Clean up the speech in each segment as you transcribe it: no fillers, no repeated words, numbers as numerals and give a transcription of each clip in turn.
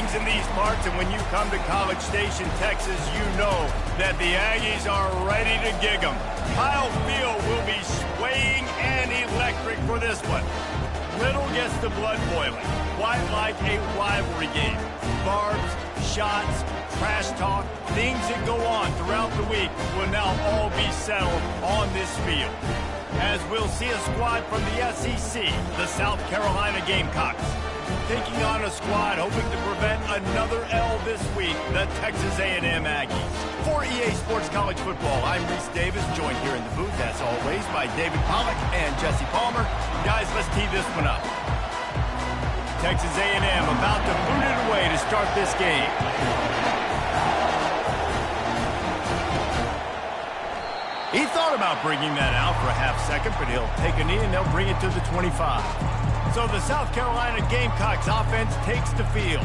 games in these parts, and when you come to College Station, Texas, you know that the Aggies are ready to gig 'em. Kyle Field will be swaying and electric for this one. Little gets the blood boiling, quite like a rivalry game. Barbs, shots, trash talk, things that go on throughout the week will now all be settled on this field. As we'll see a squad from the SEC, the South Carolina Gamecocks, taking on a squad hoping to prevent another L this week, the Texas A&M Aggies. For EA Sports College Football, I'm Reese Davis, joined here in the booth, as always, by David Pollack and Jesse Palmer. Guys, let's tee this one up. Texas A&M about to boot it away to start this game. He thought about bringing that out for a half second, but he'll take a knee and they'll bring it to the 25. So the South Carolina Gamecocks offense takes the field.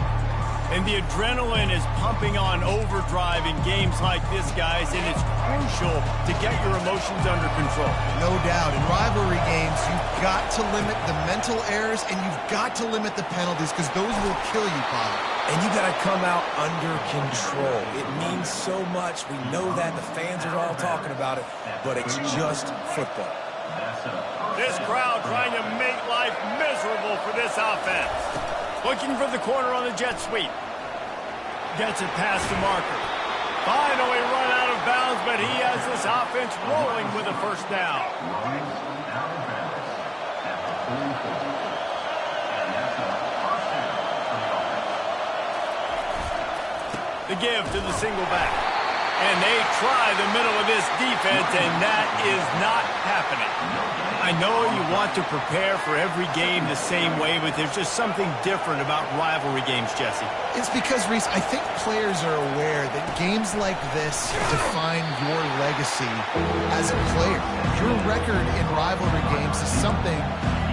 And the adrenaline is pumping on overdrive in games like this, guys, and it's crucial to get your emotions under control. No doubt. In rivalry games, you've got to limit the mental errors and you've got to limit the penalties because those will kill you, Bob. And you got to come out under control. It means so much. We know that. The fans are all talking about it, but it's just football. This crowd trying to make life miserable for this offense. Looking for the corner on the jet sweep. Gets it past the marker. Finally run out of bounds, but he has this offense rolling with a first down. The give to the single back. And they try the middle of this defense, and that is not happening. I know you want to prepare for every game the same way, but there's just something different about rivalry games, Jesse. It's because, Reese, I think players are aware that games like this define your legacy as a player. Your record in rivalry games is something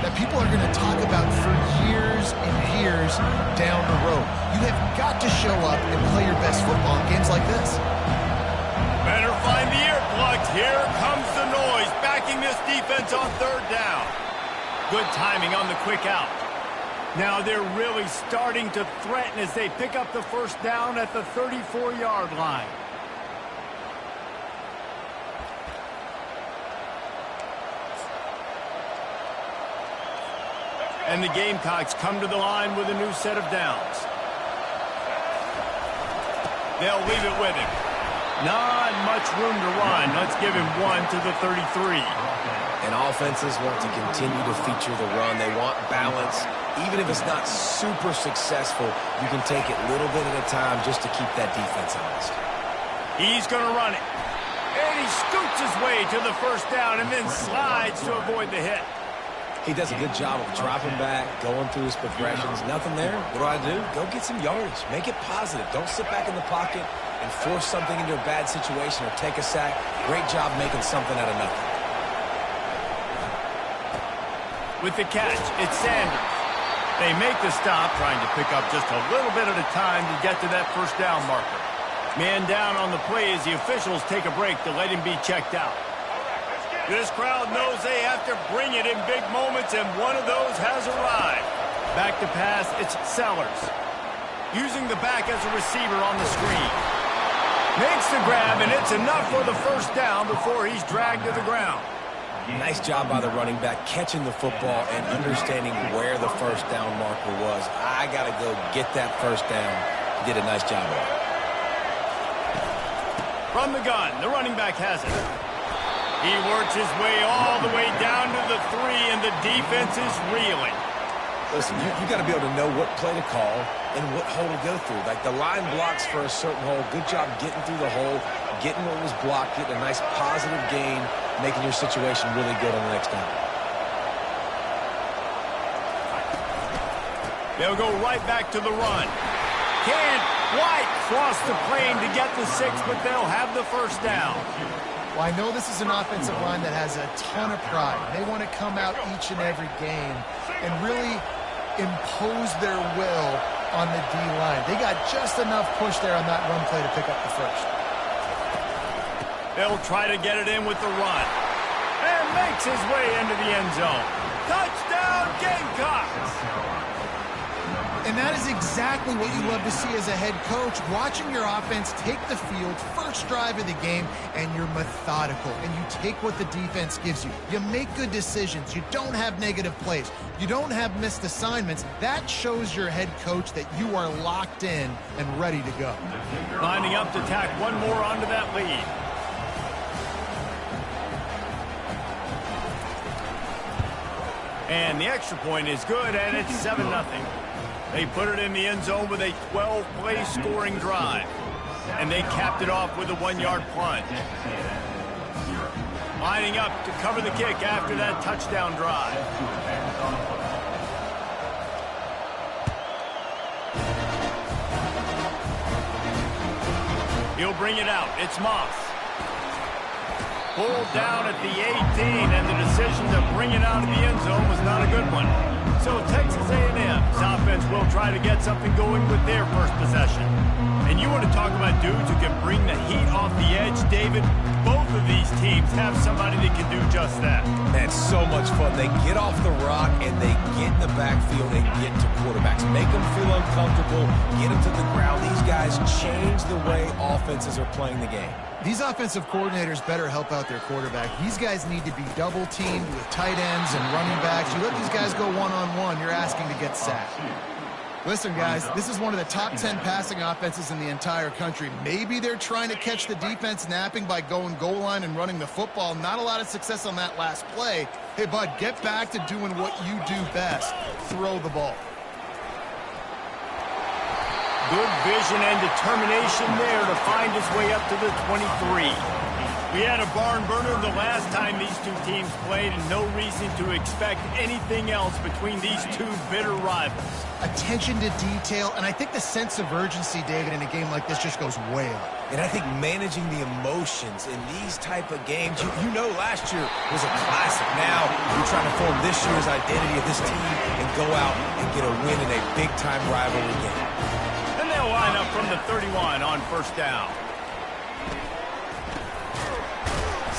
that people are going to talk about for years and years down the road. You have got to show up and play your best football in games like this. Better find the earplugs. Here comes the noise, backing this defense on third down. Good timing on the quick out. Now they're really starting to threaten as they pick up the first down at the 34-yard line. And the Gamecocks come to the line with a new set of downs. They'll leave it with him. Not much room to run. Let's give him one to the 33. And offenses want to continue to feature the run. They want balance. Even if it's not super successful, you can take it little bit at a time just to keep that defense honest. He's going to run it. And he scoots his way to the first down and then slides to avoid the hit. He does a good job of dropping back, going through his progressions. Nothing there. What do? Go get some yardage. Make it positive. Don't sit back in the pocket and force something into a bad situation or take a sack. Great job making something out of nothing. With the catch, it's Sanders. They make the stop, trying to pick up just a little bit at a time to get to that first down marker. Man down on the play as the officials take a break to let him be checked out. This crowd knows they have to bring it in big moments, and one of those has arrived. Back to pass, it's Sellers. Using the back as a receiver on the screen. Makes the grab, and it's enough for the first down before he's dragged to the ground. Nice job by the running back, catching the football and understanding where the first down marker was. I got to go get that first down. He did a nice job of it. From the gun, the running back has it. He works his way all the way down to the 3, and the defense is reeling. Listen, you got to be able to know what play to call and what hole to go through. Like the line blocks for a certain hole. Good job getting through the hole, getting what was blocked, getting a nice positive gain, making your situation really good on the next down. They'll go right back to the run. Can't quite cross the plane to get the 6, but they'll have the first down. Well, I know this is an offensive line that has a ton of pride. They want to come out each and every game and really impose their will on the D-line. They got just enough push there on that run play to pick up the first. They'll try to get it in with the run. And makes his way into the end zone. Touchdown, Gamecocks! And that is exactly what you love to see as a head coach, watching your offense take the field, first drive of the game, and you're methodical, and you take what the defense gives you. You make good decisions. You don't have negative plays. You don't have missed assignments. That shows your head coach that you are locked in and ready to go. Lining up to tack one more onto that lead. And the extra point is good, and it's 7-0. They put it in the end zone with a 12-play scoring drive. And they capped it off with a 1-yard plunge. Lining up to cover the kick after that touchdown drive. He'll bring it out. It's Moss. Pulled down at the 18, and the decision to bring it out of the end zone was not a good one. So Texas A&M's offense will try to get something going with their first possession. And you want to talk about dudes who can bring the heat off the edge, David? Both of these teams have somebody that can do just that. That's so much fun. They get off the rock and they get in the backfield and get to quarterbacks. Make them feel uncomfortable, get them to the ground. These guys change the way offenses are playing the game. These offensive coordinators better help out their quarterback. These guys need to be double-teamed with tight ends and running backs. You let these guys go one-on-one, you're asking to get sacked. Listen, guys, this is one of the top 10 passing offenses in the entire country. Maybe they're trying to catch the defense napping by going goal line and running the football. Not a lot of success on that last play. Hey, bud, get back to doing what you do best. Throw the ball. Good vision and determination there to find his way up to the 23. We had a barn burner the last time these two teams played, and no reason to expect anything else between these two bitter rivals. Attention to detail, and I think the sense of urgency, David, in a game like this just goes way up. And I think managing the emotions in these type of games, you know last year was a classic. Now you're trying to form this year's identity of this team and go out and get a win in a big-time rivalry game. Line up from the 31 on first down.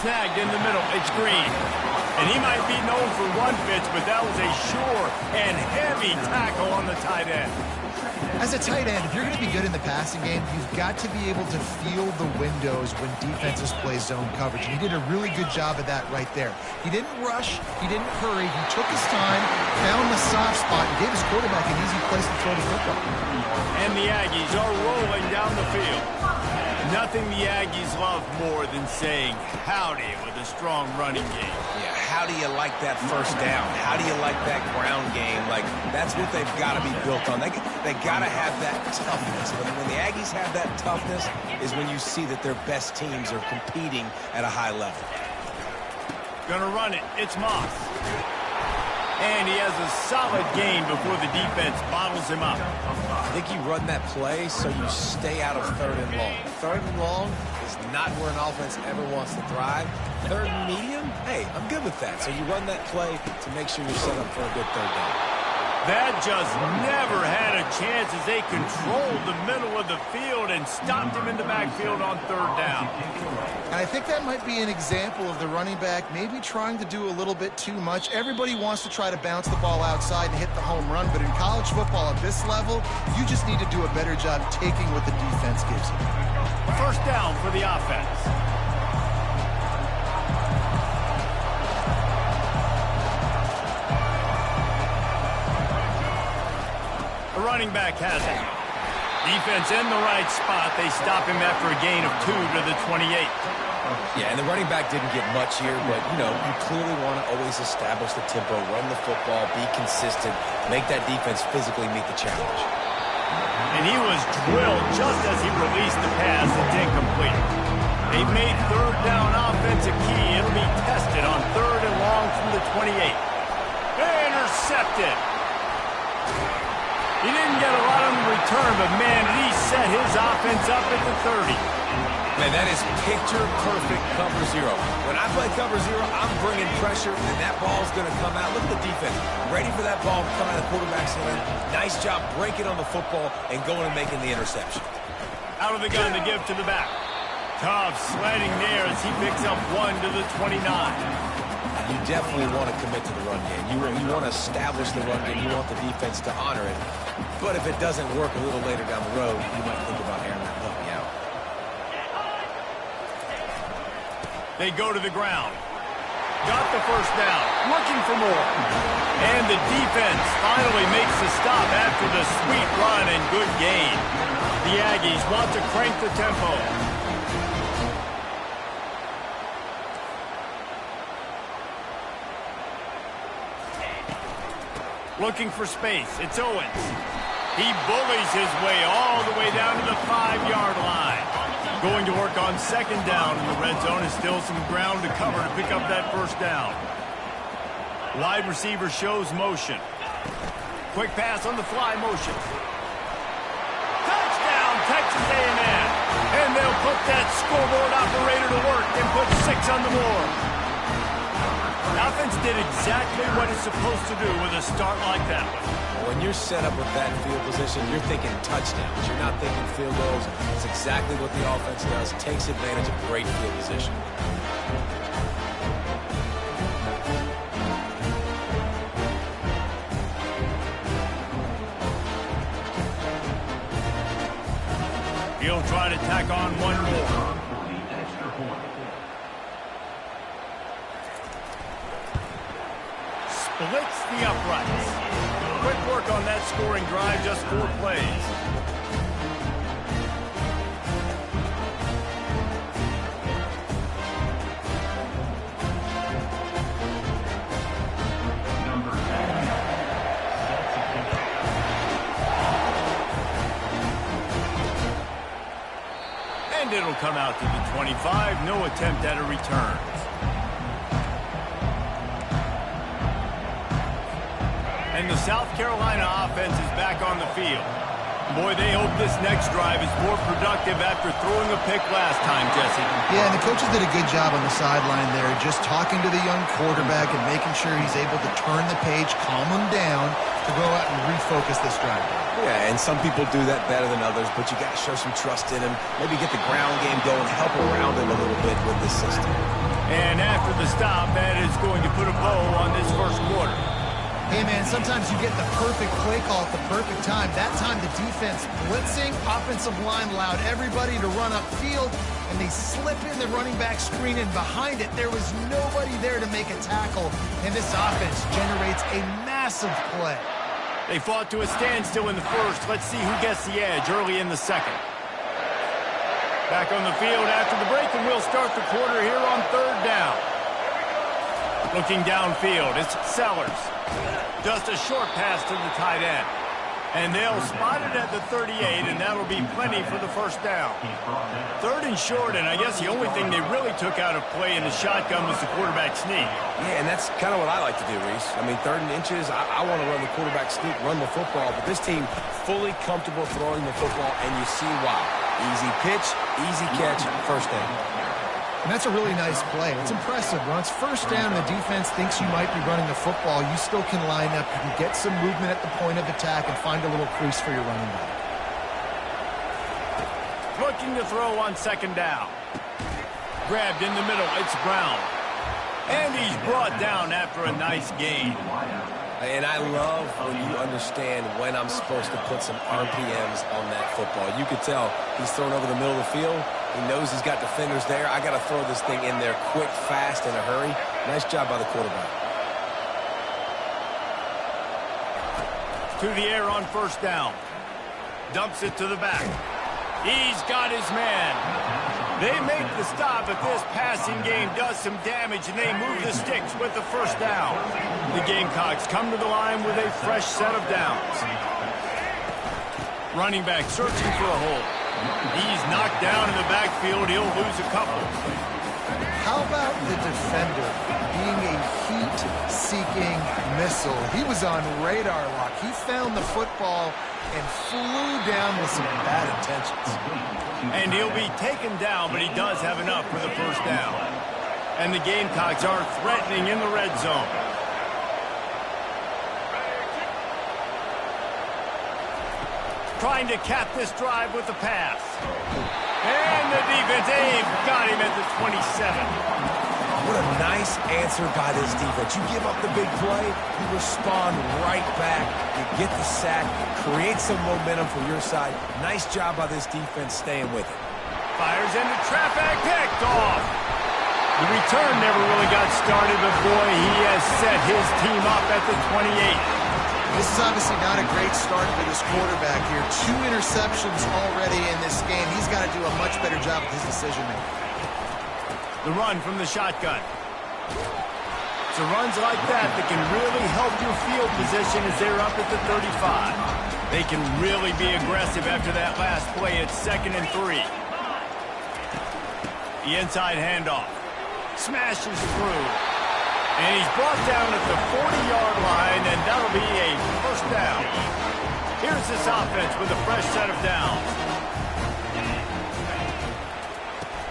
Snagged in the middle. It's Green. And he might be known for one pitch, but that was a sure and heavy tackle on the tight end. As a tight end, if you're going to be good in the passing game, you've got to be able to feel the windows when defenses play zone coverage. And he did a really good job of that right there. He didn't rush. He didn't hurry. He took his time, found the soft spot, and gave his quarterback an easy place to throw the football. And the Aggies are rolling down the field. Nothing the Aggies love more than saying howdy with a strong running game. Yeah, how do you like that first down? How do you like that ground game? Like, that's what they've got to be built on. They got to have that toughness. When the Aggies have that toughness is when you see that their best teams are competing at a high level. Gonna run it. It's Moss. And he has a solid gain before the defense bottles him up. I think you run that play so you stay out of third and long. Third and long is not where an offense ever wants to thrive. Third and medium, hey, I'm good with that. So you run that play to make sure you're set up for a good third down. That just never had a chance as they controlled the middle of the field and stopped him in the backfield on third down. And I think that might be an example of the running back maybe trying to do a little bit too much. Everybody wants to try to bounce the ball outside and hit the home run, but in college football at this level, you just need to do a better job taking what the defense gives you. First down for the offense. The running back has it. Defense in the right spot. They stop him after a gain of 2 to the 28. Yeah, and the running back didn't get much here, but, you know, you clearly want to always establish the tempo, run the football, be consistent, make that defense physically meet the challenge. And he was drilled just as he released the pass. It's incomplete. They've made third down offense a key. It'll be tested on third and long from the 28. Intercepted. He didn't get a lot on the return, but, man, did he set his offense up at the 30. Man, that is picture-perfect cover zero. When I play cover zero, I'm bringing pressure, and that ball's going to come out. Look at the defense. Ready for that ball to come out of the quarterback's hand. Nice job breaking on the football and going and making the interception. Out of the gun to give to the back. Tough sledding there as he picks up 1 to the 29. You definitely want to commit to the run game. You want to establish the run game. You want the defense to honor it. But if it doesn't work a little later down the road, you might think about airing that puppy out. They go to the ground. Got the first down. Looking for more. And the defense finally makes the stop after the sweet run and good gain. The Aggies want to crank the tempo. Looking for space. It's Owens. He bullies his way all the way down to the 5-yard line. Going to work on second down in the red zone. Is still some ground to cover to pick up that first down. Wide receiver shows motion. Quick pass on the fly motion. Touchdown, Texas A&M. And they'll put that scoreboard operator to work and put 6 on the board. The offense did exactly what it's supposed to do with a start like that one. When you're set up with that field position, you're thinking touchdowns. You're not thinking field goals. It's exactly what the offense does. Takes advantage of great field position. He'll try to tack on one more. Splits the uprights. Quick work on that scoring drive, just 4 plays. And it'll come out to the 25. No attempt at a return. And the South Carolina offense is back on the field. Boy, they hope this next drive is more productive after throwing a pick last time, Jesse. Yeah, and the coaches did a good job on the sideline there, just talking to the young quarterback and making sure he's able to turn the page, calm him down to go out and refocus this drive. Yeah, and some people do that better than others, but you got to show some trust in him. Maybe get the ground game going, help around him a little bit with this system. And after the stop, that is going to put a bow on this first quarter. Hey, man, sometimes you get the perfect play call at the perfect time. That time the defense blitzing, offensive line allowed everybody to run upfield, and they slip in the running back screen, and behind it, there was nobody there to make a tackle, and this offense generates a massive play. They fought to a standstill in the first. Let's see who gets the edge early in the second. Back on the field after the break, and we'll start the quarter here on third down. Looking downfield, it's Sellers. Just a short pass to the tight end. And they'll spot it at the 38, and that'll be plenty for the first down. Third and short, and I guess the only thing they really took out of play in the shotgun was the quarterback sneak. Yeah, and that's kind of what I like to do, Reese. I mean, 3rd and inches, I want to run the quarterback sneak, run the football, but this team fully comfortable throwing the football, and you see why. Easy pitch, easy catch, first down. And that's a really nice play. It's impressive. When it's first down and the defense thinks you might be running the football, you still can line up. You can get some movement at the point of attack and find a little crease for your running back. Looking to throw on second down. Grabbed in the middle. It's Brown. And he's brought down after a nice gain. And I love when you understand when I'm supposed to put some RPMs on that football. You could tell he's thrown over the middle of the field. He knows he's got defenders there. I got to throw this thing in there quick, fast, in a hurry. Nice job by the quarterback. To the air on first down. Dumps it to the back. He's got his man. They make the stop, but this passing game does some damage, and they move the sticks with the first down. The Gamecocks come to the line with a fresh set of downs. Running back searching for a hole. He's knocked down in the backfield. He'll lose a couple. How about the defender being a heat-seeking missile? He was on radar lock. He found the football and flew down with some bad intentions. And he'll be taken down, but he does have enough for the first down. And the Gamecocks are threatening in the red zone. Trying to cap this drive with the pass. And the defense, they've got him at the 27. What a nice answer by this defense. You give up the big play, you respond right back, you get the sack, create some momentum for your side. Nice job by this defense staying with it. Fires into traffic, picked off. The return never really got started, but boy, he has set his team up at the 28. This is obviously not a great start for this quarterback here. 2 interceptions already in this game. He's got to do a much better job with his decision-making. The run from the shotgun. It's runs like that can really help your field position as they're up at the 35. They can really be aggressive after that last play. It's 2nd and 3. The inside handoff. Smashes through. And he's brought down at the 40-yard line, and that'll be a first down. Here's this offense with a fresh set of downs.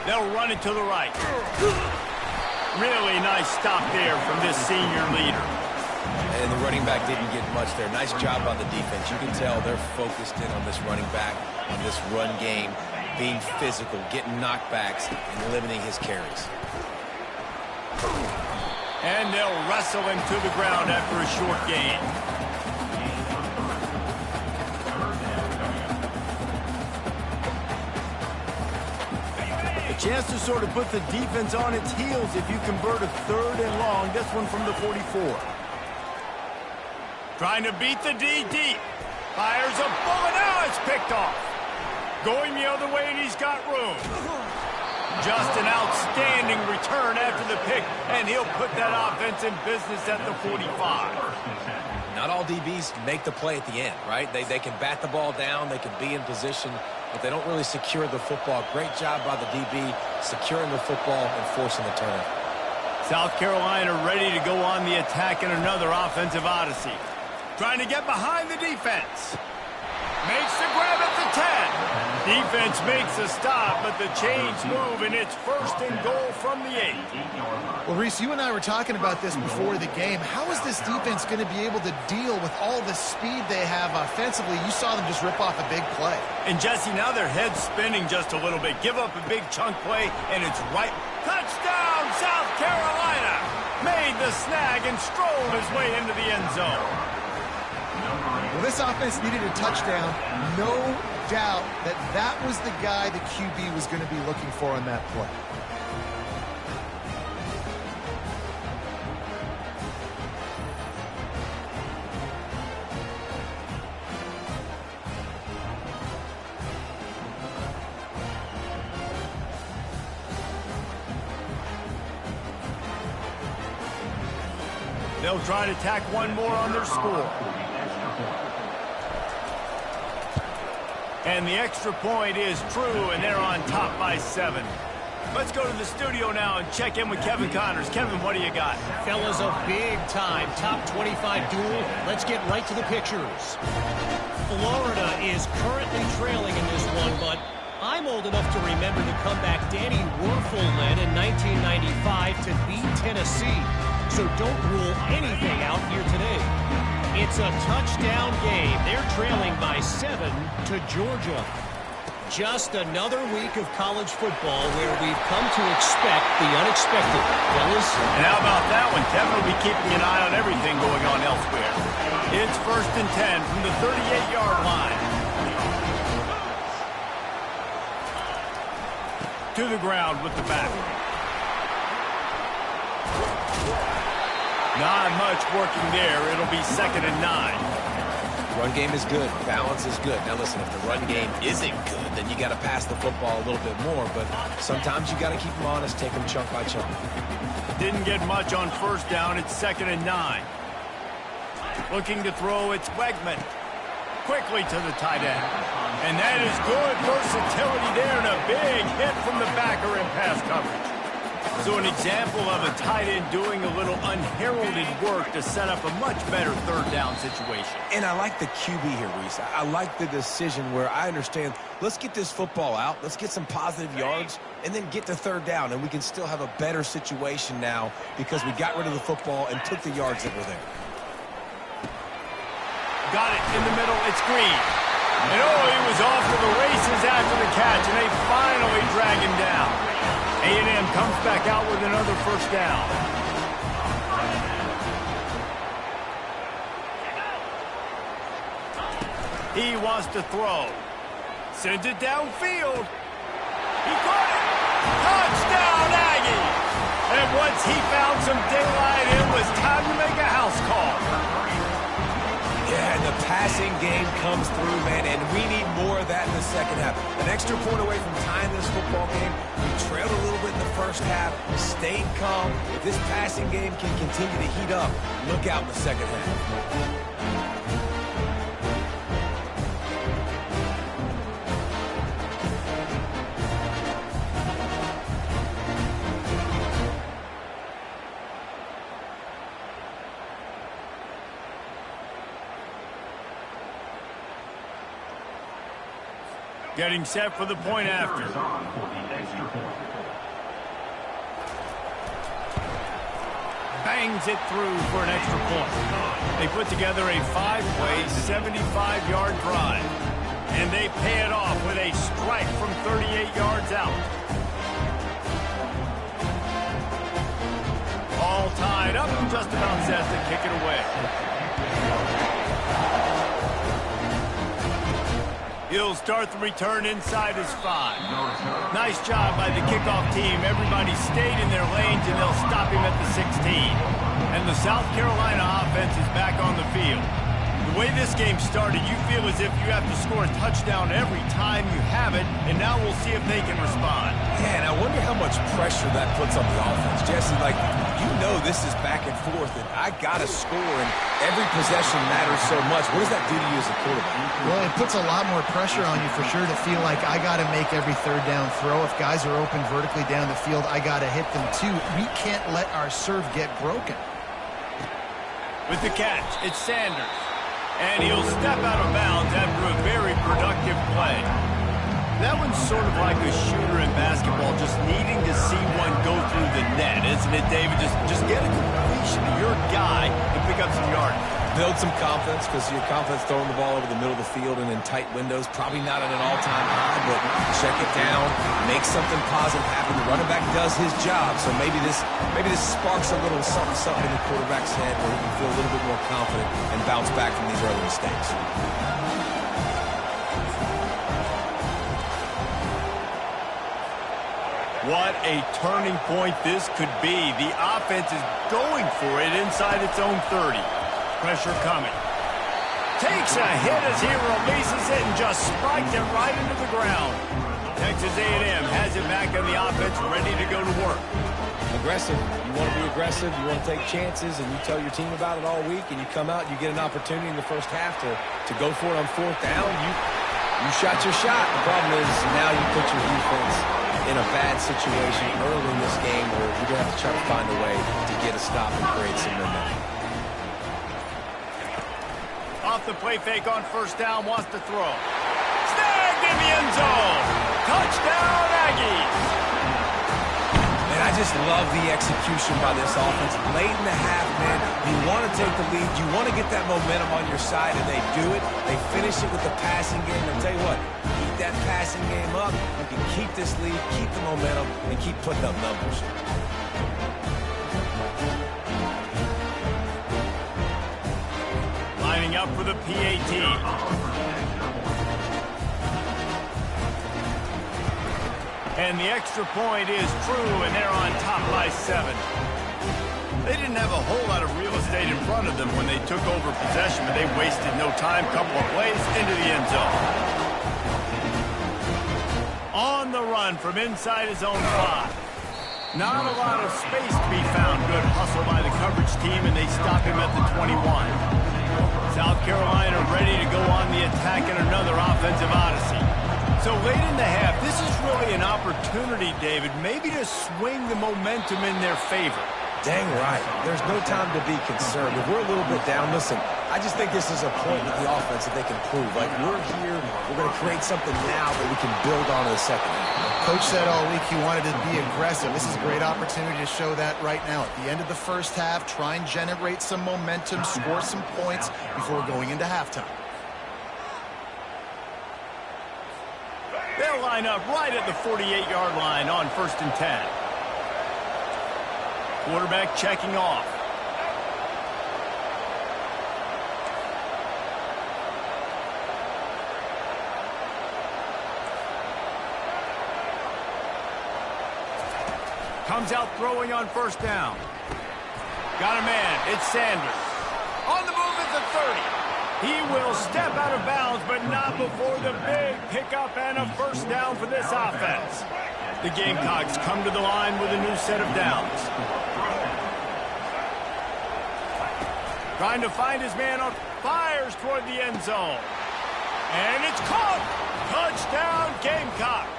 They'll run it to the right. Really nice stop there from this senior leader. And the running back didn't get much there. Nice job on the defense. You can tell they're focused in on this running back, on this run game, being physical, getting knockbacks, and limiting his carries. And they'll wrestle him to the ground after a short gain. A chance to sort of put the defense on its heels if you convert a 3rd and long. This one from the 44. Trying to beat the D deep. Fires a bullet. Now it's picked off. Going the other way, and he's got room. Just an outstanding return after the pick, and he'll put that offense in business at the 45. Not all DBs make the play at the end, right? They can bat the ball down, they can be in position, but they don't really secure the football. Great job by the DB securing the football and forcing the turnover. South Carolina ready to go on the attack in another offensive odyssey. Trying to get behind the defense. Makes the grab at the 10. Defense makes a stop, but the chains move, and it's 1st and goal from the 8. Well, Reese, you and I were talking about this before the game. How is this defense going to be able to deal with all the speed they have offensively? You saw them just rip off a big play. And, Jesse, now their head's spinning just a little bit. Give up a big chunk play, and it's right. Touchdown, South Carolina! Made the snag and strolled his way into the end zone. Well, this offense needed a touchdown. No doubt that that was the guy the QB was going to be looking for on that play. They'll try to tack one more on their score. And the extra point is true, and they're on top by 7. Let's go to the studio now and check in with Kevin Connors. Kevin, what do you got? Fellas, a big-time top 25 duel. Let's get right to the pictures. Florida is currently trailing in this one, but I'm old enough to remember the comeback Danny Werfel led in 1995 to beat Tennessee. So don't rule anything out here today. It's a touchdown game. They're trailing by 7 to Georgia. Just another week of college football where we've come to expect the unexpected. Fellas? And how about that one? Kevin will be keeping an eye on everything going on elsewhere. It's 1st and 10 from the 38-yard line. To the ground with the back. Not much working there. It'll be 2nd and 9. Run game is good. Balance is good. Now listen, if the run game isn't good, then you got to pass the football a little bit more. But sometimes you got to keep them honest, take them chunk by chunk. Didn't get much on 1st down. It's 2nd and 9. Looking to throw, it's Wegman. Quickly to the tight end. And that is good versatility there, and a big hit from the backer in pass coverage. So an example of a tight end doing a little unheralded work to set up a much better 3rd down situation. And I like the QB here, Reese. I like the decision where I understand, let's get this football out, let's get some positive yards, and then get to 3rd down, and we can still have a better situation now because we got rid of the football and took the yards that were there. Got it in the middle. It's Green. And oh, he was off to the races after the catch, and they finally drag him down. A&M comes back out with another first down. He wants to throw. Sends it downfield. He caught it. Touchdown, Aggie! And once he found some daylight, it was time to make a house call. Yeah, and the passing game comes through, man, and we need more of that in the second half. An extra point away from tying this football game. We trailed a little bit in the first half, stayed calm. If this passing game can continue to heat up, look out in the second half. Getting set for the point after. Bangs it through for an extra point. They put together a 5-play, 75-yard drive. And they pay it off with a strike from 38 yards out. All tied up and just about set to kick it away. He'll start the return inside his 5. Nice job by the kickoff team. Everybody stayed in their lanes, and they'll stop him at the 16. And the South Carolina offense is back on the field. The way this game started, you feel as if you have to score a touchdown every time you have it, and now we'll see if they can respond. Yeah, and I wonder how much pressure that puts on the offense. Jesse, like, you know this is back and forth, and I got to score, and every possession matters so much. What does that do to you as a quarterback? Well, it puts a lot more pressure on you for sure to feel like I got to make every third down throw. If guys are open vertically down the field, I got to hit them too. We can't let our serve get broken. With the catch, it's Sanders. And he'll step out of bounds after a very productive play. That one's sort of like a shooter in basketball, just needing to see one go through the net, isn't it, David? Just get a completion to your guy and pick up some yardage. Build some confidence, because your confidence throwing the ball over the middle of the field and in tight windows, probably not at an all-time high, but check it down, make something positive happen. The running back does his job, so maybe this sparks a little something in the quarterback's head where he can feel a little bit more confident and bounce back from these early mistakes. What a turning point this could be. The offense is going for it inside its own 30. Pressure coming. Takes a hit as he releases it and just spiked it right into the ground. Texas A&M has it back on the offense, ready to go to work. Aggressive. You want to be aggressive. You want to take chances, and you tell your team about it all week, and you come out, you get an opportunity in the first half to go for it on fourth down. You shot your shot. The problem is now you put your defense in a bad situation early in this game where you're going to have to try to find a way to get a stop and create some momentum. Off the play fake on first down, wants to throw. Snagged in the end zone. Touchdown, Aggies. Man, I just love the execution by this offense. Late in the half, man, you want to take the lead. You want to get that momentum on your side, and they do it. They finish it with the passing game. I'll tell you what, keep that passing game up. You can keep this lead, keep the momentum, and keep putting up numbers. Lining up for the PAT. And the extra point is true, and they're on top by 7. They didn't have a whole lot of real estate in front of them when they took over possession, but they wasted no time. Couple of plays into the end zone. On the run from inside his own 5. Not a lot of space to be found. Good hustle by the coverage team, and they stop him at the 21. South Carolina ready to go on the attack in another offensive odyssey. So late in the half, this is really an opportunity, David, maybe to swing the momentum in their favor. Dang right. There's no time to be concerned. If we're a little bit down, listen, I just think this is a point with the offense that they can prove. Like, we're here, we're going to create something now that we can build on in the second half. Coach said all week he wanted to be aggressive. This is a great opportunity to show that right now. At the end of the first half, try and generate some momentum, score some points before going into halftime. They'll line up right at the 48-yard line on 1st and 10. Quarterback checking off. Comes out throwing on 1st down. Got a man. It's Sanders. On the move at the 30. He will step out of bounds, but not before the big pickup and a 1st down for this offense. The Gamecocks come to the line with a new set of downs. Trying to find his man on fires toward the end zone. And it's caught. Touchdown, Gamecocks.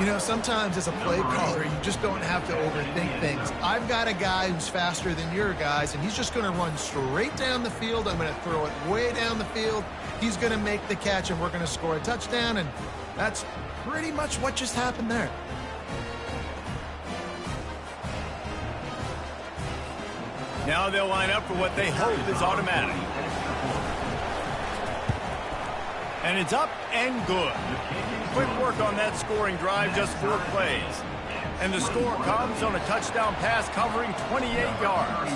You know, sometimes as a play caller, you just don't have to overthink things. I've got a guy who's faster than your guys, and he's just going to run straight down the field. I'm going to throw it way down the field. He's going to make the catch, and we're going to score a touchdown, and that's pretty much what just happened there. Now they'll line up for what they hope is automatic. And it's up and good. Quick work on that scoring drive, just 4 plays. And the score comes on a touchdown pass covering 28 yards.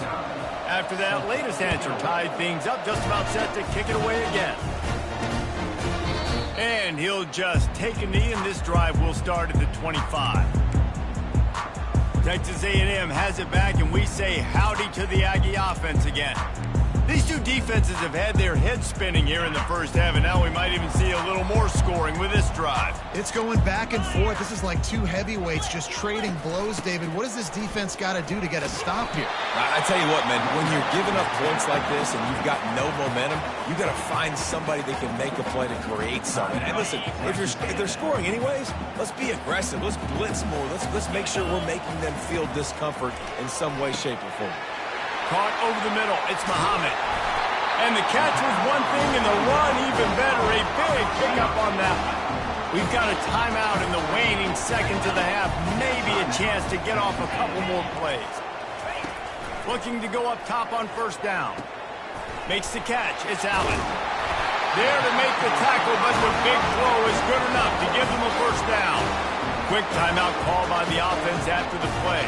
After that latest answer tied things up, just about set to kick it away again. And he'll just take a knee, and this drive will start at the 25. Texas A&M has it back, and we say howdy to the Aggie offense again. These two defenses have had their heads spinning here in the first half, and now we might even see a little more scoring with this drive. It's going back and forth. This is like two heavyweights just trading blows, David. What does this defense got to do to get a stop here? I tell you what, man, when you're giving up points like this and you've got no momentum, you got to find somebody that can make a play to create something. And listen, if they're scoring anyways, let's be aggressive. Let's blitz more. Let's make sure we're making them feel discomfort in some way, shape, or form. Caught over the middle. It's Muhammad. And the catch was one thing, and the run even better. A big pickup on that one. We've got a timeout in the waning seconds of the half. Maybe a chance to get off a couple more plays. Looking to go up top on 1st down. Makes the catch. It's Allen. There to make the tackle, but the big throw is good enough to give them a 1st down. Quick timeout call by the offense after the play.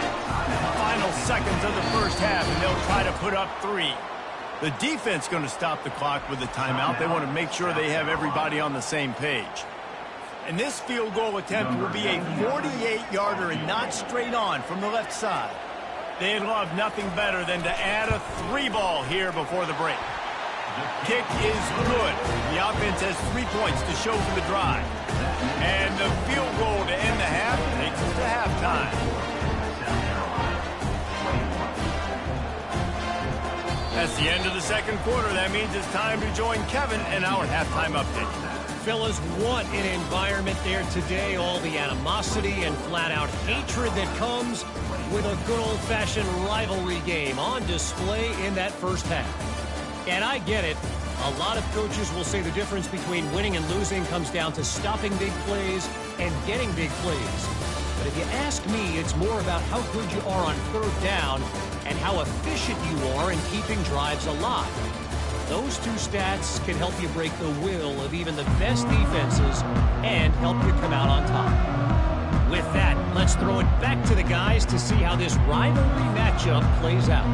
Final seconds of the first half, and they'll try to put up 3. The defense going to stop the clock with a timeout. They want to make sure they have everybody on the same page. And this field goal attempt will be a 48-yarder and not straight on from the left side. They'd love nothing better than to add a 3-ball here before the break. Kick is good. The offense has 3 points to show for the drive. And the field goal to end the half takes us to halftime. That's the end of the second quarter. That means it's time to join Kevin in our halftime update. Fellas, what an environment there today. All the animosity and flat-out hatred that comes with a good old-fashioned rivalry game on display in that first half. And I get it. A lot of coaches will say the difference between winning and losing comes down to stopping big plays and getting big plays. But if you ask me, it's more about how good you are on 3rd down and how efficient you are in keeping drives alive. Those 2 stats can help you break the will of even the best defenses and help you come out on top. With that, let's throw it back to the guys to see how this rivalry matchup plays out.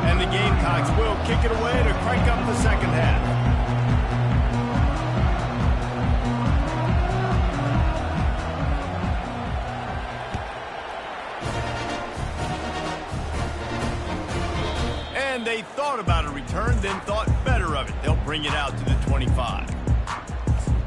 And the Gamecocks will kick it away to crank up the second half. They thought about a return, then thought better of it. They'll bring it out to the 25.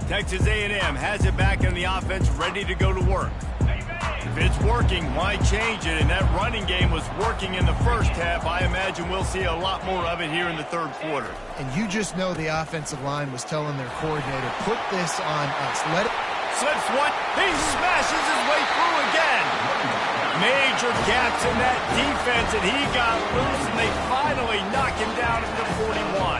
Texas A&M has it back in the offense, ready to go to work. If it's working, why change it? And that running game was working in the first half. I imagine we'll see a lot more of it here in the 3rd quarter. And you just know the offensive line was telling their coordinator, put this on us. Let it. Slips one. He smashes his way through again. Major gaps in that defense, and he got loose, and they finally knock him down at the 41.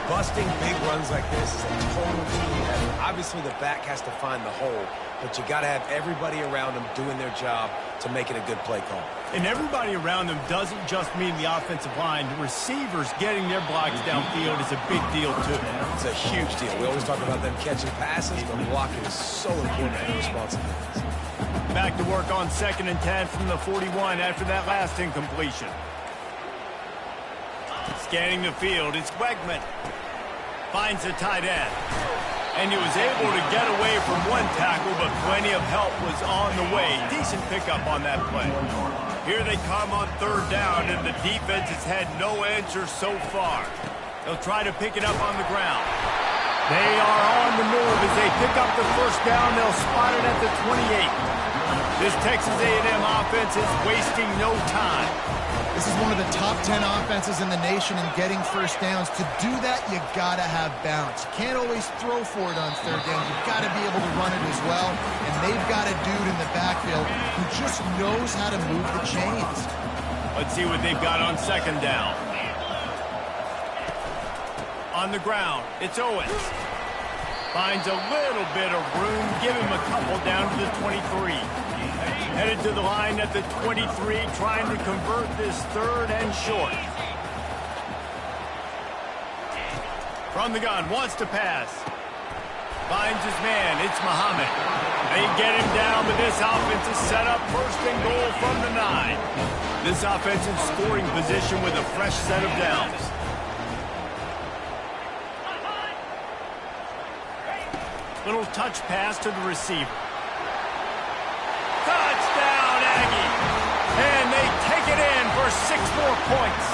Busting big runs like this is a total team effort. Obviously, the back has to find the hole, but you got to have everybody around them doing their job to make it a good play call. And everybody around them doesn't just mean the offensive line. The receivers getting their blocks downfield is a big deal, too. It's a huge deal. We always talk about them catching passes, but blocking is so important in responsibilities. Back to work on 2nd and 10 from the 41 after that last incompletion. Scanning the field, it's Wegman. Finds the tight end. And he was able to get away from one tackle, but plenty of help was on the way. Decent pickup on that play. Here they come on 3rd down, and the defense has had no answer so far. They'll try to pick it up on the ground. They are on the move as they pick up the 1st down. They'll spot it at the 28. This Texas A&M offense is wasting no time. This is one of the top 10 offenses in the nation in getting 1st downs. To do that, you got to have balance. You can't always throw for it on 3rd down. You've got to be able to run it as well. And they've got a dude in the backfield who just knows how to move the chains. Let's see what they've got on 2nd down. On the ground, it's Owens. Finds a little bit of room. Give him a couple down to the 23. Headed to the line at the 23, trying to convert this 3rd and short. From the gun, wants to pass. Finds his man, it's Muhammad. They get him down, but this offense is set up 1st and goal from the 9. This offense in scoring position with a fresh set of downs. Little touch pass to the receiver. Touchdown, Aggie! And they take it in for 6 more points.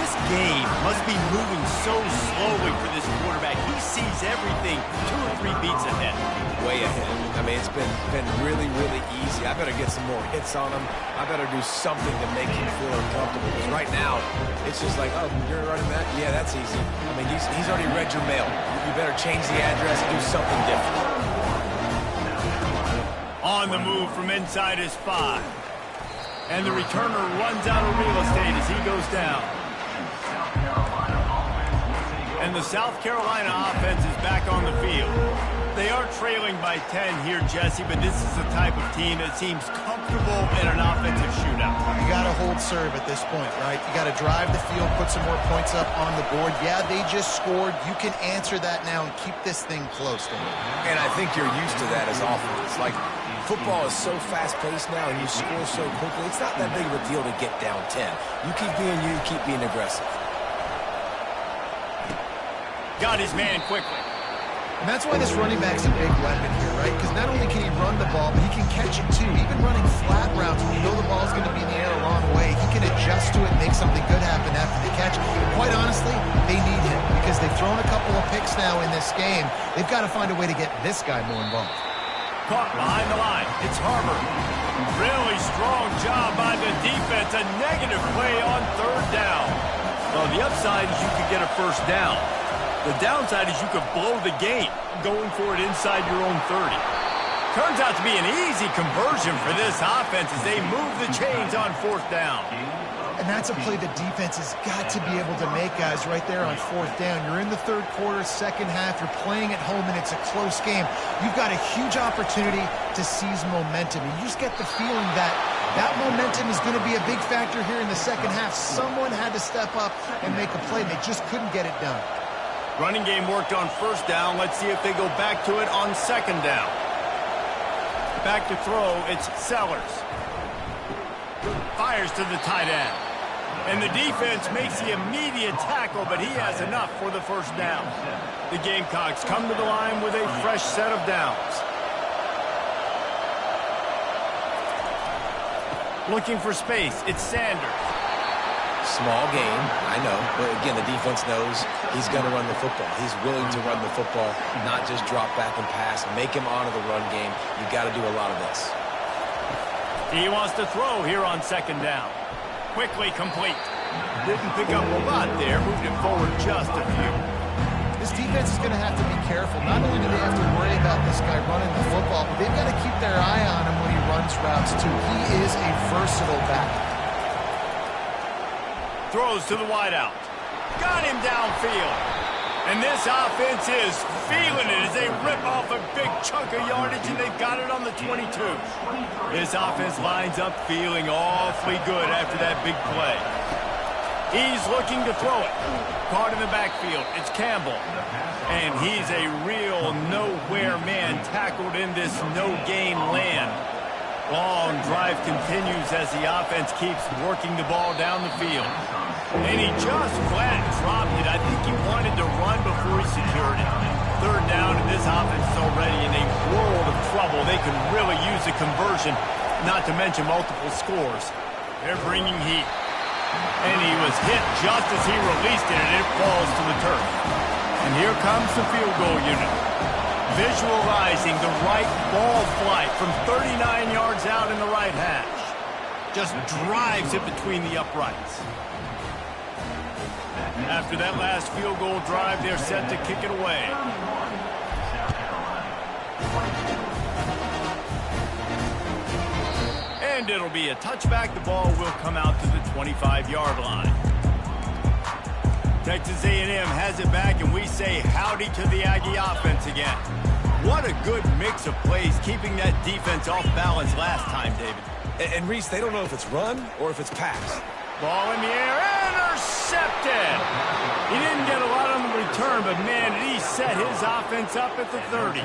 This game must be moving so slowly for this quarterback. He sees everything 2 or 3 beats ahead. Way ahead. I mean, it's been really, really easy. I better get some more hits on him. I better do something to make him feel uncomfortable. Because right now, it's just like, oh, you're running that? Yeah, that's easy. I mean, he's already read your mail. You better change the address and do something different. On the move from inside his 5. And the returner runs out of real estate as he goes down. And the South Carolina offense is back on the field. They are trailing by 10 here, Jesse, but this is the type of team that seems comfortable in an offensive shootout. You got to hold serve at this point, right? You got to drive the field, put some more points up on the board. Yeah, they just scored. You can answer that now and keep this thing close to them. And I think you're used to that as offense. Like, football is so fast-paced now and you score so quickly, it's not that big of a deal to get down 10. You keep being aggressive. Got his man quickly. And that's why this running back's a big weapon here, right? Because not only can he run the ball, but he can catch it too. Even running flat routes when you know the ball's going to be in the air a long way, he can adjust to it and make something good happen after the catch. Quite honestly, they need him because they've thrown a couple of picks now in this game. They've got to find a way to get this guy more involved. Caught behind the line. It's Harper. Really strong job by the defense. A negative play on 3rd down. Well, the upside is you could get a 1st down. The downside is you could blow the game going for it inside your own 30. Turns out to be an easy conversion for this offense as they move the chains on 4th down. And that's a play the defense has got to be able to make, guys, right there on 4th down. You're in the 3rd quarter, 2nd half. You're playing at home, and it's a close game. You've got a huge opportunity to seize momentum. And you just get the feeling that that momentum is going to be a big factor here in the 2nd half. Someone had to step up and make a play, and they just couldn't get it done. Running game worked on 1st down. Let's see if they go back to it on 2nd down. Back to throw, it's Sellers. Fires to the tight end. And the defense makes the immediate tackle, but he has enough for the 1st down. The Gamecocks come to the line with a fresh set of downs. Looking for space, it's Sanders. Small game, I know, but again, the defense knows he's going to run the football. He's willing to run the football, not just drop back and pass, make him honor the run game. You got to do a lot of this. He wants to throw here on 2nd down. Quickly complete. Didn't pick up a lot there, moved him forward just a few. This defense is going to have to be careful. Not only do they have to worry about this guy running the football, but they've got to keep their eye on him when he runs routes too. He is a versatile back. Throws to the wideout. got him downfield. And this offense is feeling it as they rip off a big chunk of yardage, and they've got it on the 22. This offense lines up feeling awfully good after that big play. He's looking to throw it. Caught in the backfield. It's Campbell. And he's a real nowhere man tackled in this no-gain land. Long drive continues as the offense keeps working the ball down the field. And he just flat dropped it. I think he wanted to run before he secured it. Third down, and this offense is already in a world of trouble. They could really use a conversion, not to mention multiple scores. They're bringing heat. And he was hit just as he released it, and it falls to the turf. And here comes the field goal unit. Visualizing the right ball flight from 39 yards out in the right hash. Just drives it between the uprights. After that last field goal drive, they're set to kick it away. And it'll be a touchback. The ball will come out to the 25-yard line. Texas A&M has it back, and we say howdy to the Aggie offense again. What a good mix of plays, keeping that defense off balance last time, David. And Reese, they don't know if it's run or if it's pass. Ball in the air, intercepted. He didn't get a lot on the return, but man, did he set his offense up at the 30.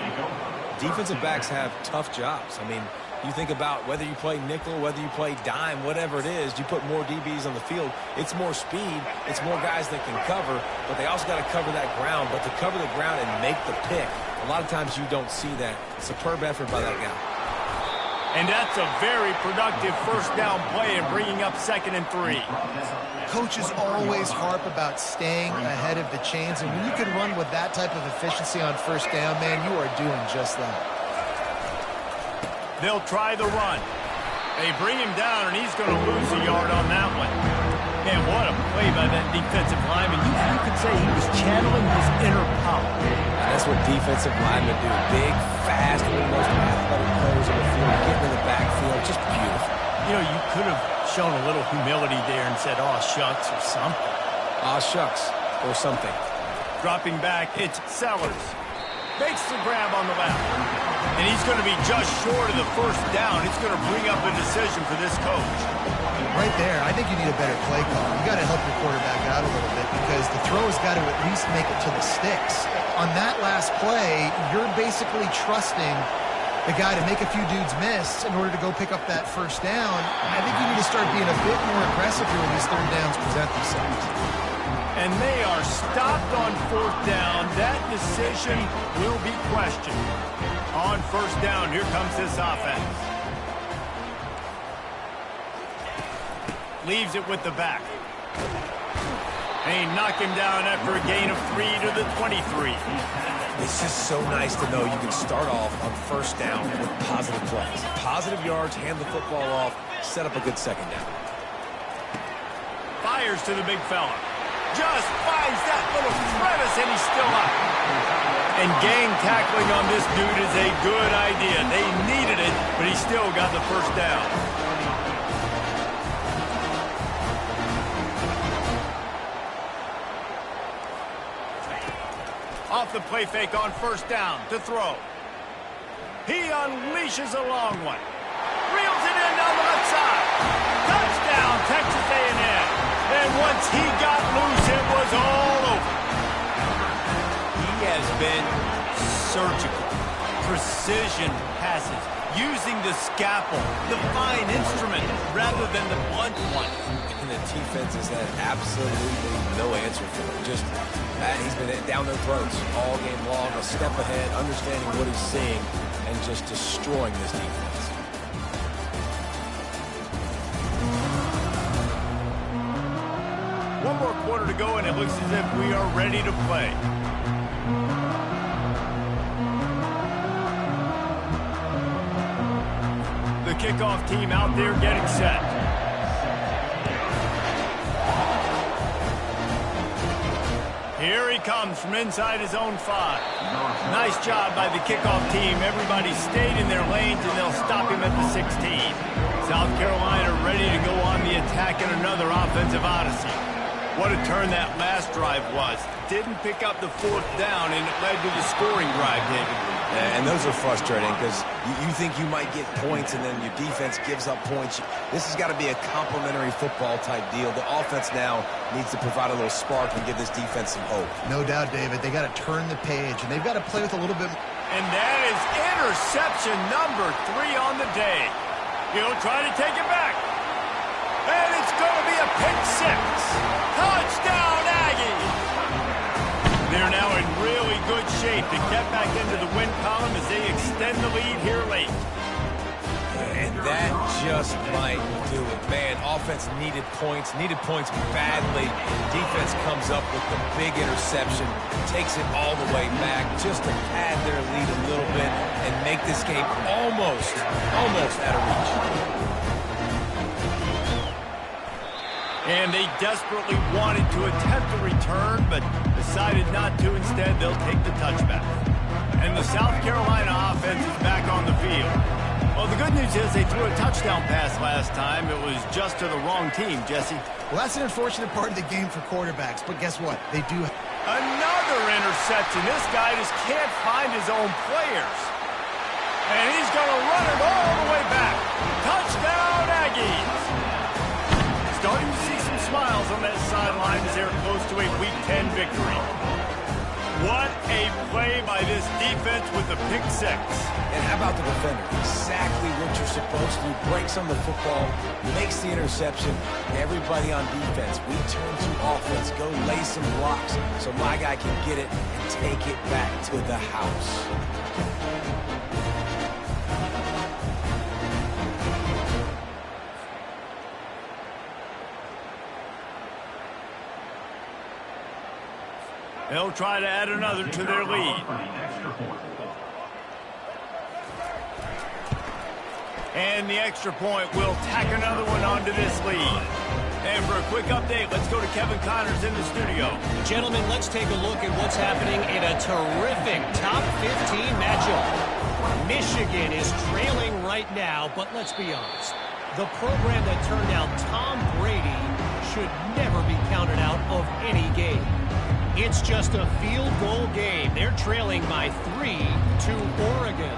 Defensive backs have tough jobs. I mean, you think about whether you play nickel, whether you play dime, whatever it is, you put more DBs on the field. It's more speed. It's more guys that can cover, but they also got to cover that ground. But to cover the ground and make the pick, a lot of times you don't see that. Superb effort by that guy. And that's a very productive first down play and bringing up 2nd and 3. Coaches always harp about staying ahead of the chains, and when you can run with that type of efficiency on first down, man, you are doing just that. They'll try the run. They bring him down, and he's going to lose a yard on that one. Man, what a play by that defensive lineman. You could say he was channeling his inner power. That's what defensive linemen do. Big, fast, one of the most athletic players on the field, getting in the backfield. Just beautiful. You know, you could have shown a little humility there and said, "Aw, shucks," or something. Aw, shucks, or something. Dropping back, it's Sellers. Makes the grab on the left. And he's going to be just short of the first down. It's going to bring up a decision for this coach. Right there, I think you need a better play call. You got to help your quarterback out a little bit because the throw has got to at least make it to the sticks. On that last play, you're basically trusting the guy to make a few dudes miss in order to go pick up that first down. I think you need to start being a bit more aggressive here when these third downs present themselves. And they are stopped on 4th down. That decision will be questioned. On 1st down, here comes this offense. Leaves it with the back. And he knocked him down after a gain of 3 to the 23. It's just so nice to know you can start off on 1st down with positive plays. Positive yards, hand the football off, set up a good 2nd down. Fires to the big fella. Just finds that little crevice, and he's still up. And gang tackling on this dude is a good idea. They needed it, but he still got the first down. Off the play fake on 1st down to throw. He unleashes a long one. Reels it in down the left side. Touchdown, Texas A&M. And once he got loose, it was all over. He has been surgical. Precision passes. Using the scalpel, the fine instrument, rather than the blunt one. And the defense has had absolutely no answer for him. Just that he's been down their throats all game long, a step ahead, understanding what he's seeing, and just destroying this defense. One more quarter to go, and it looks as if we are ready to play. The kickoff team out there getting set. Here he comes from inside his own 5. Nice job by the kickoff team. Everybody stayed in their lanes, and they'll stop him at the 16. South Carolina ready to go on the attack in another offensive odyssey. What a turn that last drive was. Didn't pick up the fourth down, and it led to the scoring drive, David. And those are frustrating because you think you might get points and then your defense gives up points. This has got to be a complementary football type deal. The offense now needs to provide a little spark and give this defense some hope. No doubt, David. They got to turn the page, and they've got to play with a little bit. And that is interception number 3 on the day. He'll try to take it back. And it's going to be a pick 6. Touchdown, Aggies! They're now in really good shape to get back into the win column as they extend the lead here late. And that just might do it. Man, offense needed points badly. Defense comes up with the big interception, takes it all the way back just to pad their lead a little bit and make this game almost out of reach. And they desperately wanted to attempt a return, but decided not to. Instead, they'll take the touchback. And the South Carolina offense is back on the field. Well, the good news is they threw a touchdown pass last time. It was just to the wrong team, Jesse. Well, that's an unfortunate part of the game for quarterbacks, but guess what? They do. Another interception. This guy just can't find his own players. And he's going to run it all the way back. Touchdown, Aggies! Starting to see some smiles on that sideline as they're close to a Week 10 victory. What a play by this defense with the pick 6. And how about the defender? Exactly what you're supposed to do. Breaks on the football, makes the interception. Everybody on defense, we turn to offense. Go lay some blocks so my guy can get it and take it back to the house. They'll try to add another to their lead. And the extra point will tack another one onto this lead. And for a quick update, let's go to Kevin Connors in the studio. Gentlemen, let's take a look at what's happening in a terrific top 15 matchup. Michigan is trailing right now, but let's be honest. The program that turned out Tom Brady should never be counted out of any game. It's just a field goal game. They're trailing by 3 to Oregon.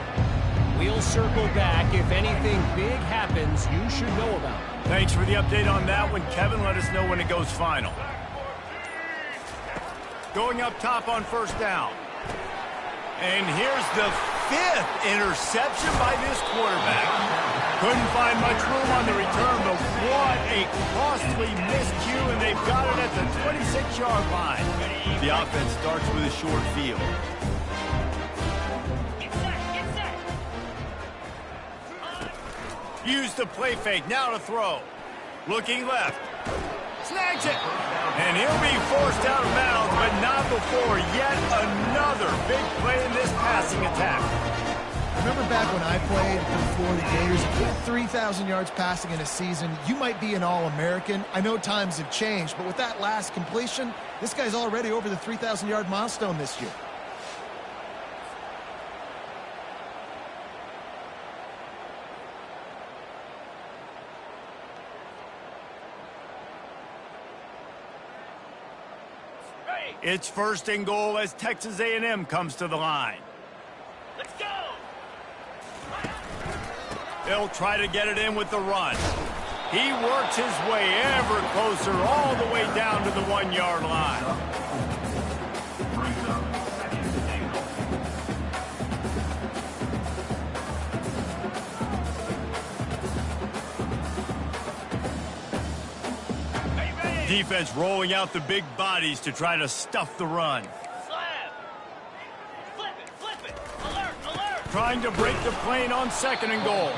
We'll circle back. If anything big happens, you should know about it. Thanks for the update on that one, Kevin. Let us know when it goes final. Going up top on first down. And here's the 5th interception by this quarterback. Couldn't find much room on the return, but what a costly miscue, and they've got it at the 26-yard line. The offense starts with a short field. Use the play fake, now to throw. Looking left. Snags it. And he'll be forced out of bounds, but not before yet another big play in this passing attack. Remember back when I played for the Florida Gators, if you had 3,000 yards passing in a season, you might be an All-American. I know times have changed, but with that last completion, this guy's already over the 3,000-yard milestone this year. It's 1st and goal as Texas A&M comes to the line. Let's go! They'll try to get it in with the run. He works his way ever closer all the way down to the 1-yard line. Defense rolling out the big bodies to try to stuff the run. Slap! Flip it! Alert! Trying to break the plane on 2nd and goal.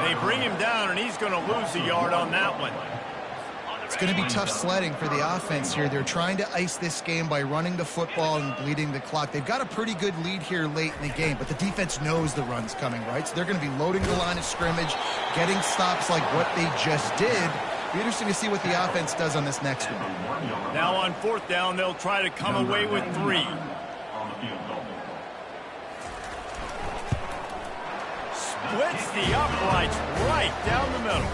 They bring him down, and he's going to lose a yard on that one. It's going to be tough sledding for the offense here. They're trying to ice this game by running the football and bleeding the clock. They've got a pretty good lead here late in the game, but the defense knows the run's coming, right? So they're going to be loading the line of scrimmage, getting stops like what they just did. Be interesting to see what the offense does on this next one. Now on 4th down, they'll try to come away with 3. hits the uprights right down the middle.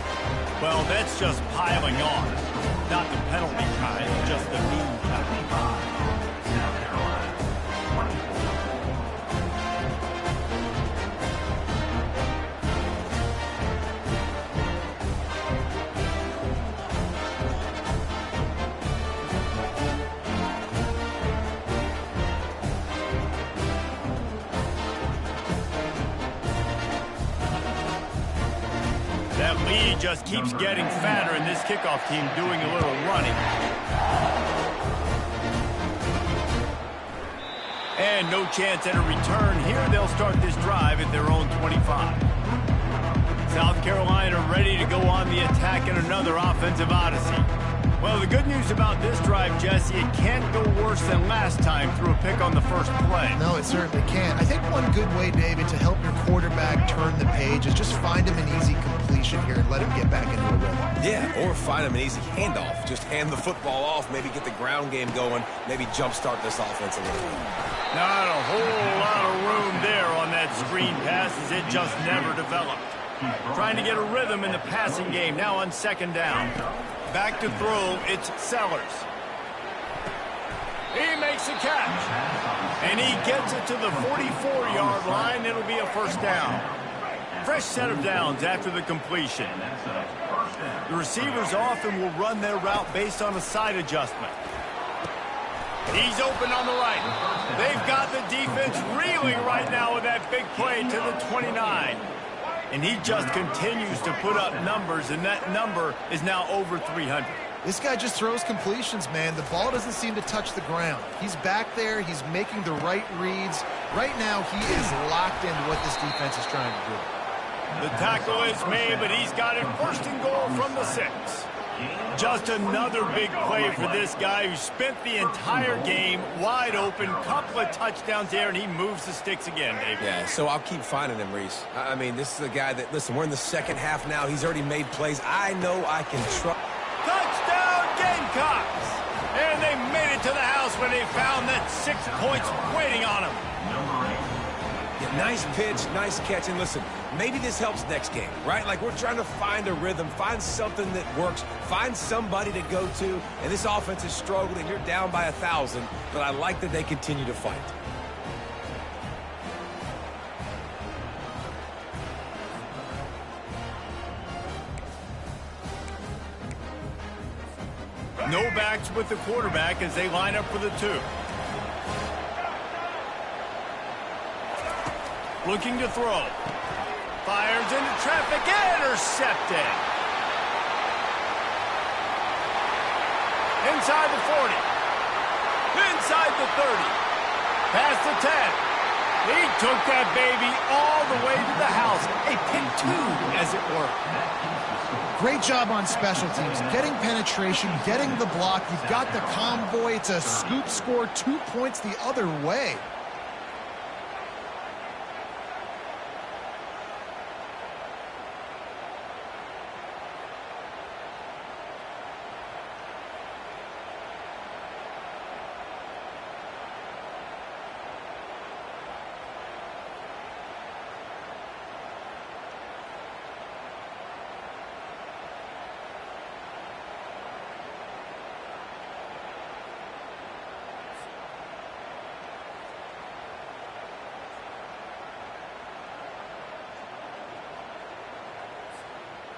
Well, that's just piling on. Not the penalty kind, just the mean kind. That lead just keeps getting fatter, and this kickoff team doing a little running. And no chance at a return here. They'll start this drive at their own 25. South Carolina ready to go on the attack in another offensive odyssey. Well, the good news about this drive, Jesse, it can't go worse than last time through a pick on the first play. No, it certainly can't. I think one good way, David, to help your quarterback turn the page is just find him an easy completion here and let him get back into a rhythm. Yeah, or find him an easy handoff. Just hand the football off, maybe get the ground game going, maybe jumpstart this offense a little bit. Not a whole lot of room there on that screen pass as it just never developed. Trying to get a rhythm in the passing game now on second down. Back to throw, it's Sellers. He makes a catch. And he gets it to the 44-yard line. It'll be a first down. Fresh set of downs after the completion. The receivers often will run their route based on a side adjustment. He's open on the right. They've got the defense reeling right now with that big play to the 29. And he just continues to put up numbers, and that number is now over 300. This guy just throws completions, man. The ball doesn't seem to touch the ground. He's back there. He's making the right reads. Right now, he is locked into what this defense is trying to do. The tackle is made, but he's got it first and goal from the 6. Just another big play for this guy who spent the entire game wide open, couple of touchdowns there, and he moves the sticks again, David. Yeah, so I'll keep finding him, Reese. I mean, this is a guy that, listen, we're in the second half now. He's already made plays. I know I can trust. Touchdown, Gamecocks! And they made it to the house when they found that 6 points waiting on them. Yeah, nice pitch, nice catch, and listen, maybe this helps next game, right? Like, we're trying to find a rhythm, find something that works, find somebody to go to, and this offense is struggling. You're down by 1,000, but I like that they continue to fight. No backs with the quarterback as they line up for the 2. Looking to throw. Fires into traffic. Intercepted. Inside the 40. Inside the 30. Past the 10. He took that baby all the way to the house. A pick 2, as it were. Great job on special teams. Getting penetration, getting the block. You've got the convoy. It's a scoop score, 2 points the other way.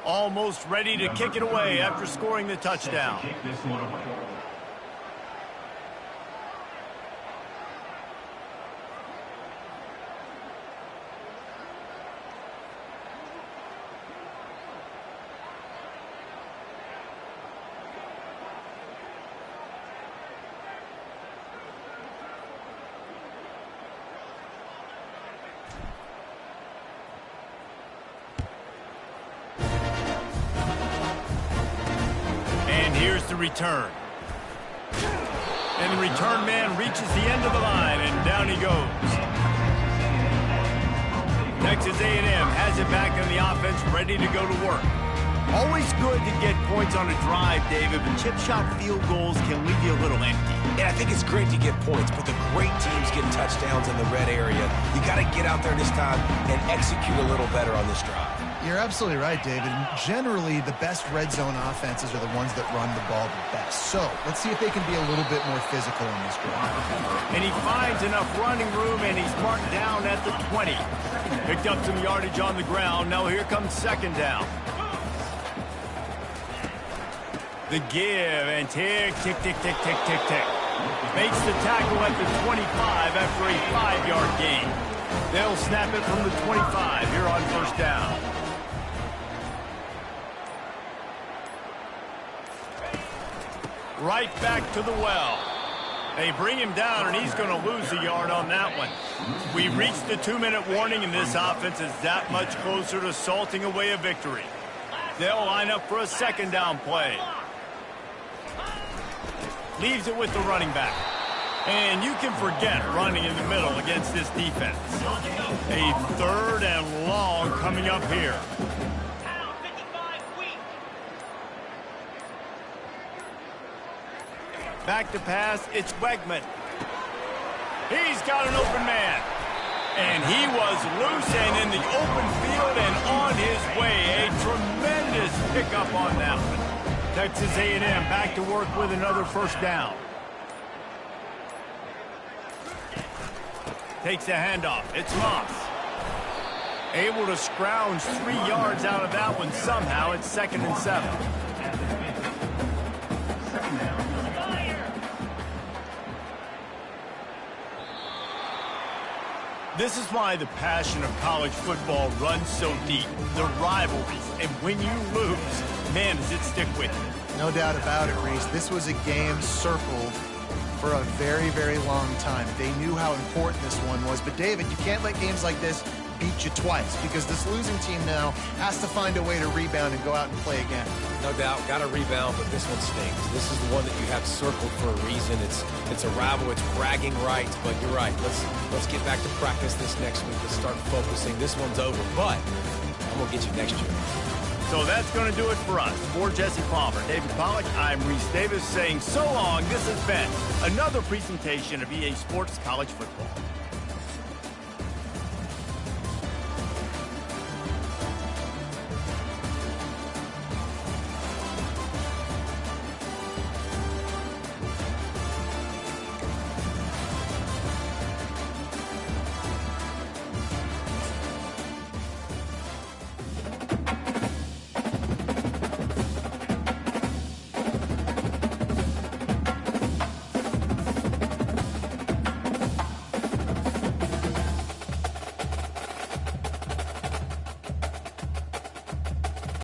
Almost ready to kick it away after scoring the touchdown. Here's the return. And the return man reaches the end of the line, and down he goes. Texas A&M has it back in the offense, ready to go to work. Always good to get points on a drive, David, but chip shot field goals can leave you a little empty. And I think it's great to get points, but the great teams get touchdowns in the red area. You got to get out there this time and execute a little better on this drive. You're absolutely right, David. Generally, the best red zone offenses are the ones that run the ball the best. So let's see if they can be a little bit more physical in this drive. And he finds enough running room, and he's marked down at the 20. Picked up some yardage on the ground. Now here comes second down. The give, and tick, tick, tick, tick, tick, tick, tick. Makes the tackle at the 25 after a 5-yard gain. They'll snap it from the 25 here on first down. Right back to the well. They bring him down, and he's going to lose a yard on that one. We reached the 2-minute warning, and this offense is that much closer to salting away a victory. They'll line up for a second down play. Leaves it with the running back. And you can forget running in the middle against this defense. A third and long coming up here. Back to pass, it's Wegman. He's got an open man. And he was loose and in the open field and on his way. A tremendous pickup on that one. Texas A&M back to work with another first down. Takes a handoff. It's Moss. Able to scrounge 3 yards out of that one somehow. It's 2nd and 7. This is why the passion of college football runs so deep. The rivalries. And when you lose, man, does it stick with you. No doubt about it, Reese. This was a game circled for a very, very long time. They knew how important this one was. But, David, you can't let games like this beat you twice because this losing team now has to find a way to rebound and go out and play again. No doubt, got to rebound, but this one stings. This is the one that you have circled for a reason. It's a rival, it's bragging rights, but you're right. Let's get back to practice this next week. Let's start focusing. This one's over, but I'm going to get you next year. So that's going to do it for us. For Jesse Palmer, David Pollack, I'm Reese Davis saying so long. This has been another presentation of EA Sports College Football.